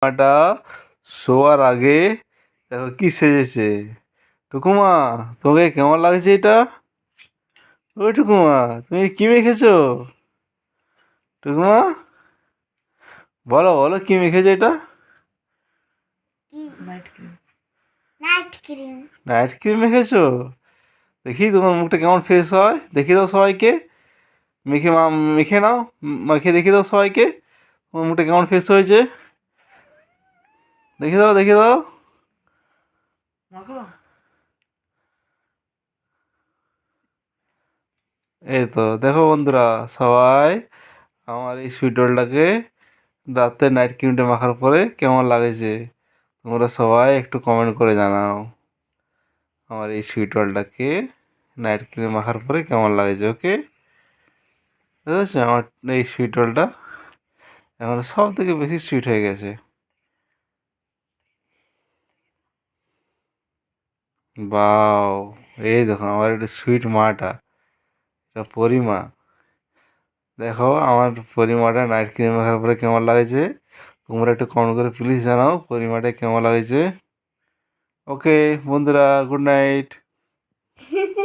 মাটা শোয়ার আগে দেখো কি সেজেছে। টুকুমা, তোকে কেমন লাগছে এটা? ওই টুকুমা, তুমি কি মেখেছো? টুকুমা, বলো বলো কি মেখেছো এটা? Night cream. নাইট ক্রিম মেখেছো? দেখি তোমার মুখটা কেমন ফ্রেশ হয়, দেখি দাও সবাইকে। মেখে নাও, মেখে দেখে দাও সবাইকে তোমার মুখটা কেমন ফ্রেশ হয়েছে। দেখে দাও, দেখে দাও। এই তো দেখো বন্ধুরা, সবাই আমার এই সুইটলটাকে রাতে নাইট ক্রিমটা মাখার পরে কেমন লাগেছে তোমরা সবাই একটু কমেন্ট করে জানাও। আমার এই সুইটলটাকে নাইট ক্রিম মাখার পরে কেমন লাগেছে, ওকে? বুঝেছো আমার এই সুইটলটা এখন সব থেকে বেশি সুইট হয়ে গেছে। বাও, এই দেখো আমার একটা সুইট মাটা, এটা পরিমা। দেখো আমার পরিমাটা নাইট ক্রিম মাখার পরে কেমন লাগেছে তোমরা একটু কমেন্ট করে প্লিজ জানাও পরিমাটা কেমন লাগেছে। ওকে বন্ধুরা, গুড নাইট।